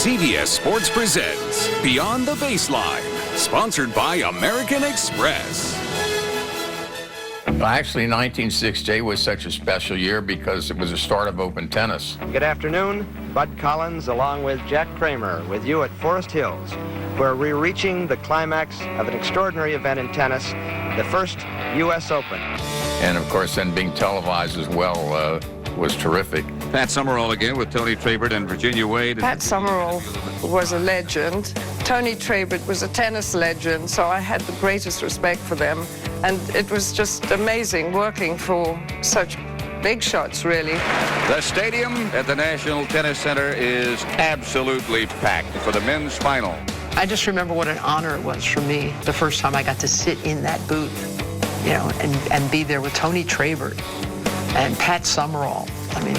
CBS Sports presents Beyond the Baseline, sponsored by American Express. Well, actually, 1968 was such a special year because it was the start of open tennis. Good afternoon. Bud Collins along with Jack Kramer with you at Forest Hills, where we're reaching the climax of an extraordinary event in tennis, the first U.S. Open. And, of course, then being televised as well was terrific. Pat Summerall again with Tony Trabert and Virginia Wade. Pat Summerall was a legend. Tony Trabert was a tennis legend, so I had the greatest respect for them. And it was just amazing working for such big shots, really. The stadium at the National Tennis Center is absolutely packed for the men's final. I just remember what an honor it was for me the first time I got to sit in that booth, you know, and be there with Tony Trabert and Pat Summerall. I mean,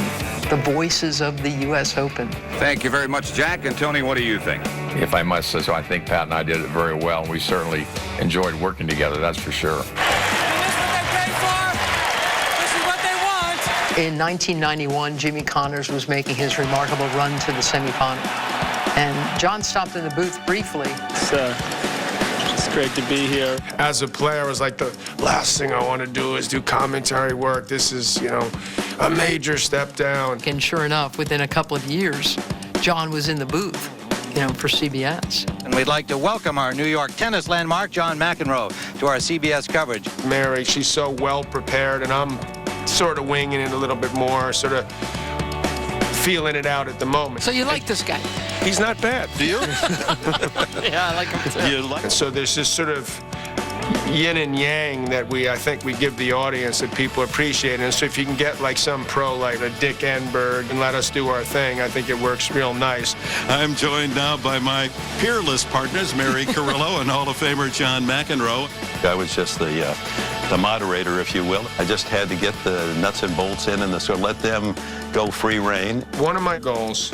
the voices of the U.S. Open. Thank you very much, Jack. And Tony, what do you think? If I must say so, I think Pat and I did it very well. We certainly enjoyed working together, that's for sure. This is what they paid for. This is what they want. In 1991, Jimmy Connors was making his remarkable run to the semifinal. And John stopped in the booth briefly. It's great to be here. As a player, it was like the last thing I want to do is do commentary work. This is, you know, a major step down. And sure enough, within a couple of years, John was in the booth, you know, for CBS. And we'd like to welcome our New York tennis landmark, John McEnroe, to our CBS coverage. Mary, she's so well prepared, and I'm sort of winging it a little bit more, sort of feeling it out at the moment. So you like this guy? He's not bad. Do you? Yeah, I like him too. And so there's this sort of yin and yang that I think we give the audience that people appreciate. And so if you can get like some pro like a Dick Enberg and let us do our thing, I think it works real nice. I'm joined now by my peerless partners, Mary CARILLO and Hall of Famer John McEnroe. I was just the moderator, if you will. I just had to get the nuts and bolts in and so let them go free rein. One of my goals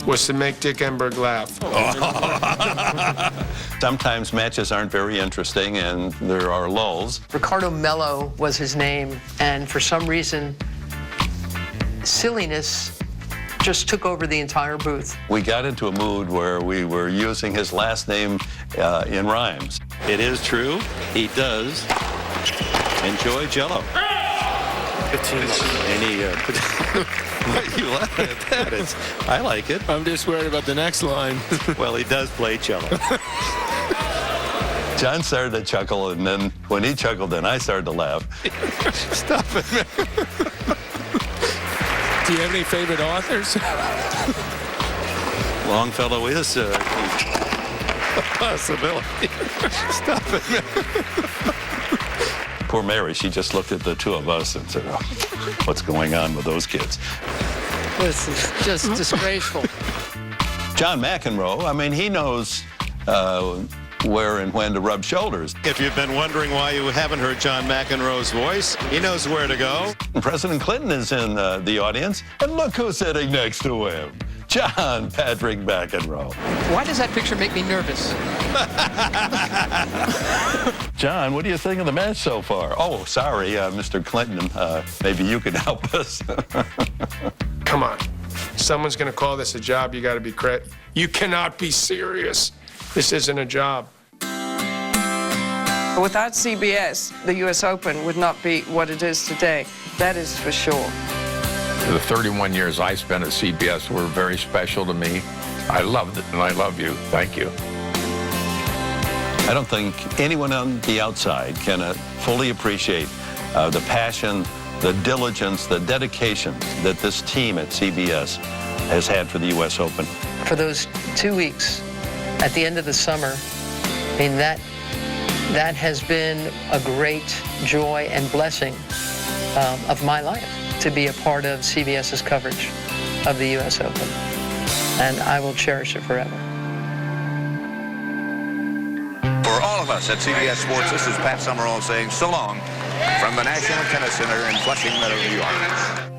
was to make Dick Enberg laugh. Sometimes matches aren't very interesting and there are lulls. Ricardo Mello was his name, and for some reason, silliness just took over the entire booth. We got into a mood where we were using his last name in rhymes. It is true, he does enjoy Jell-O. Why are you laughing at that? I like it. I'm just worried about the next line. Well, he does play cello. John started to chuckle, and then when he chuckled, then I started to laugh. Stop it, man. Do you have any favorite authors? Longfellow is a possibility. Stop it, man. Poor Mary, she just looked at the two of us and said, oh, what's going on with those kids? This is just disgraceful. John McEnroe, I mean, he knows where and when to rub shoulders. If you've been wondering why you haven't heard John McEnroe's voice, he knows where to go. President Clinton is in the audience, and look who's sitting next to him. John Patrick McEnroe. Why does that picture make me nervous? John, what do you think of the match so far? Oh, sorry, Mr. Clinton. Maybe you can help us. Come on. Someone's going to call this a job. You got to be You cannot be serious. This isn't a job. Without CBS, the U.S. Open would not be what it is today. That is for sure. The 31 years I spent at CBS were very special to me. I loved it, and I love you. Thank you. I don't think anyone on the outside can fully appreciate the passion, the diligence, the dedication that this team at CBS has had for the U.S. Open. For those 2 weeks at the end of the summer, I mean, that has been a great joy and blessing of my life, to be a part of CBS's coverage of the U.S. Open. And I will cherish it forever. For all of us at CBS Sports, this is Pat Summerall saying so long from the National Tennis Center in Flushing Meadow, New York.